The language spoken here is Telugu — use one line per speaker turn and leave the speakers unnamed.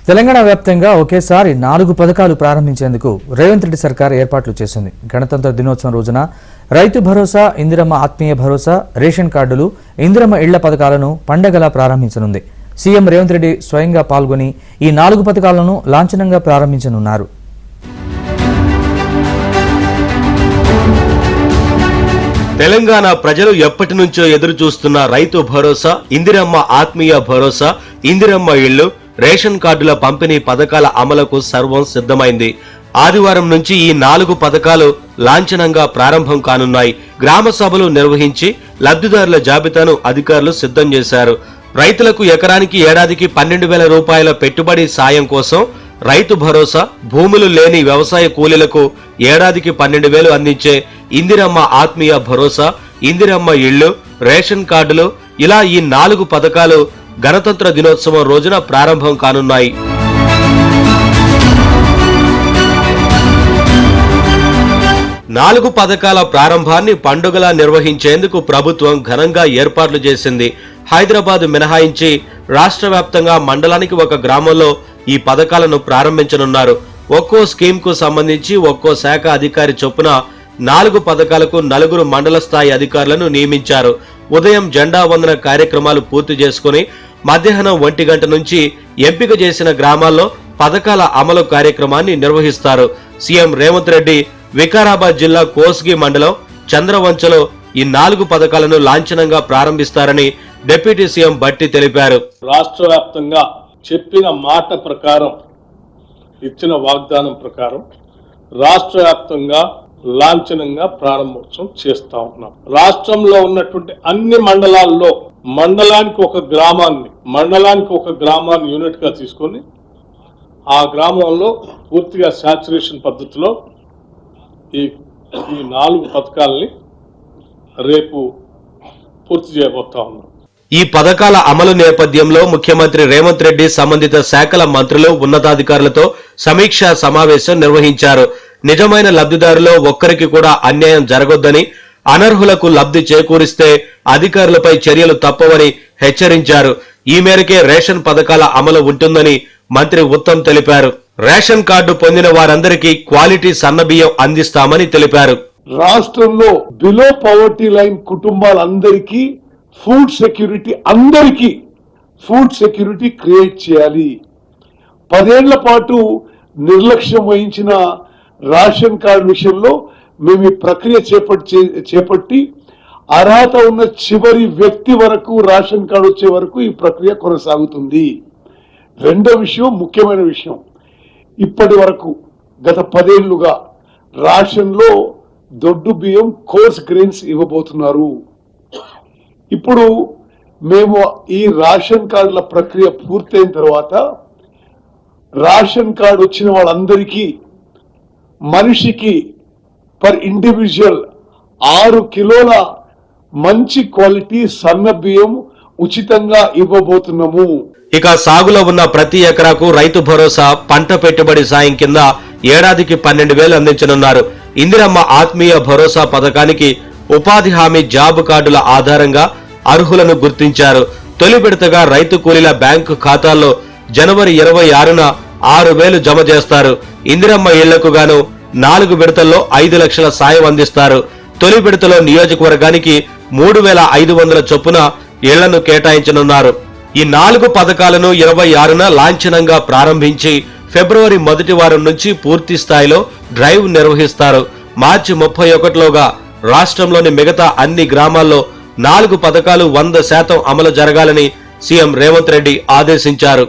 తెలంగాణ వ్యాప్తంగా ఒకేసారి 4 పథకాలు ప్రారంభించేందుకు రేవంత్ రెడ్డి సర్కార్ ఏర్పాట్లు చేసింది. గణతంత్ర దినోత్సవం రోజున రైతు భరోసా, ఇందిరమ్మ ఆత్మీయ భరోసా, రేషన్ కార్డులు, ఇందిరమ్మ ఇళ్ల పథకాలను పండగలా ప్రారంభించనుంది. సీఎం రేవంత్ రెడ్డి స్వయంగా పాల్గొని ఈ 4 పథకాలను లాంఛనంగా ప్రారంభించనున్నారు.
తెలంగాణ ప్రజలు ఎప్పటి నుంచో ఎదురు చూస్తున్న రైతు భరోసా, ఇందిరమ్మ ఆత్మీయ భరోసా, ఇందిరమ్మ ఇళ్లు, రేషన్ కార్డుల పంపిణీ పథకాల అమలుకు సర్వం సిద్ధమైంది. ఆదివారం నుంచి ఈ 4 పథకాలు లాంఛనంగా ప్రారంభం కానున్నాయి. గ్రామ సభలు నిర్వహించి లబ్ధిదారుల జాబితాను అధికారులు సిద్ధం చేశారు. రైతులకు ఎకరానికి ఏడాదికి 12,000 రూపాయల పెట్టుబడి సాయం కోసం రైతు భరోసా, భూములు లేని వ్యవసాయ కూలీలకు ఏడాదికి 12,000 అందించే ఇందిరమ్మ ఆత్మీయ భరోసా, ఇందిరమ్మ ఇళ్లు, రేషన్ కార్డులు, ఇలా ఈ 4 పథకాలు గణతంత్ర దినోత్సవం రోజున ప్రారంభం కానున్నాయి. నాలుగు పథకాల ప్రారంభాన్ని పండుగలా నిర్వహించేందుకు ప్రభుత్వం ఘనంగా ఏర్పాట్లు చేసింది. హైదరాబాద్ మినహాయించి రాష్ట్ర వ్యాప్తంగా మండలానికి ఒక గ్రామంలో ఈ పథకాలను ప్రారంభించనున్నారు. ఒక్కో స్కీమ్ కు సంబంధించి ఒక్కో శాఖ అధికారి చొప్పున 4 పథకాలకు 4 మండల స్థాయి అధికారులను నియమించారు. ఉదయం జెండా వందన కార్యక్రమాలు పూర్తి చేసుకుని మధ్యాహ్నం 1 గంట నుంచి ఎంపిక చేసిన గ్రామాల్లో పథకాల అమలు కార్యక్రమాన్ని నిర్వహిస్తారు. సీఎం రేవంత్ రెడ్డి వికారాబాద్ జిల్లా కోస్గి మండలం చంద్రవంచలో ఈ 4 పథకాలను లాంఛనంగా ప్రారంభిస్తారని డిప్యూటీ సీఎం బట్టి తెలిపారు.
రాష్ట్ర వ్యాప్తంగా చెప్పిన మాట ప్రకారం, ఇచ్చిన వాగ్దానం ప్రకారం రాష్ట్ర వ్యాప్తంగా లాంఛనంగా ప్రారంభోత్సవం చేస్తా ఉన్నాం. రాష్ట్రంలో ఉన్నటువంటి అన్ని మండలాల్లో మండలానికి ఒక గ్రామాన్ని యూనిట్ గా తీసుకొని ఆ గ్రామంలో పూర్తిగా శాచురేషన్ పద్ధతిలో ఈ 4 పథకాలని రేపు పూర్తి చేయబోతా ఉన్నాం.
ఈ పథకాల అమలు నేపథ్యంలో ముఖ్యమంత్రి రేవంత్ రెడ్డి సంబంధిత శాఖల మంత్రులు, ఉన్నతాధికారులతో సమీక్షా సమావేశం నిర్వహించారు. నిజమైన లబ్ధిదారులో ఒక్కరికి కూడా అన్యాయం జరగొద్దని, అనర్హులకు లబ్ధి చేకూరిస్తే అధికారులపై చర్యలు తప్పవని హెచ్చరించారు. ఈ మేరకే రేషన్ పథకాల అమలు ఉంటుందని మంత్రి ఉత్తమ్ తెలిపారు. రేషన్ కార్డు పొందిన వారందరికీ క్వాలిటీ సన్నబియ్యం అందిస్తామని తెలిపారు.
రాష్ట్రంలో బిలో పవర్టీ లైన్ కుటుంబాలందరికీ ఫుడ్ సెక్యూరిటీ క్రియేట్ చేయాలి. 10 ఏళ్ల పాటు నిర్లక్ష్యం వహించిన రేషన్ కార్డు విషయంలో మేము ఈ ప్రక్రియ చేపట్టి అర్హత ఉన్న చివరి వ్యక్తి వరకు రేషన్ కార్డు వచ్చే వరకు ఈ ప్రక్రియ కొనసాగుతుంది. రెండో విషయం, ముఖ్యమైన విషయం, ఇప్పటి వరకు గత 10 ఏళ్లుగా రేషన్లో దొడ్డు బియ్యం, కోర్స్ గ్రెయిన్స్ ఇవ్వబోతున్నారు. ఇప్పుడు మేము ఈ రేషన్ కార్డుల ప్రక్రియ పూర్తయిన తర్వాత రేషన్ కార్డు వచ్చిన వాళ్ళందరికీ మనిషికి పర్ ఇండివిజువల్ 6 కిలోల మంచి క్వాలిటీ సన్న బియ్యం ఉచితంగా ఇవ్వబోతున్నాము.
ఇక సాగులో ఉన్న ప్రతి ఎకరాకు రైతు భరోసా, పంట పెట్టుబడి సాయం కింద ఏడాదికి 12,000 అందించనున్నారు. ఇందిరమ్మ ఆత్మీయ భరోసా పథకానికి ఉపాధి హామీ జాబ్ కార్డుల ఆధారంగా అర్హులను గుర్తించారు. తొలి విడతగా రైతు కూలీల బ్యాంకు ఖాతాల్లో జనవరి 26న 6,000 జమ చేస్తారు. ఇందిరమ్మ ఇళ్లకు గాను 4 విడతల్లో 5 లక్షల సాయం అందిస్తారు. తొలి విడతలో నియోజకవర్గానికి 3,500 చొప్పున ఇళ్లను కేటాయించనున్నారు. ఈ 4 పథకాలను 26న లాంఛనంగా ప్రారంభించి ఫిబ్రవరి 1వ వారం నుంచి పూర్తి స్థాయిలో డ్రైవ్ నిర్వహిస్తారు. మార్చి 31లోగా రాష్ట్రంలోని మిగతా అన్ని గ్రామాల్లో 4 పథకాలు 100% అమలు జరగాలని సీఎం రేవంత్ రెడ్డి ఆదేశించారు.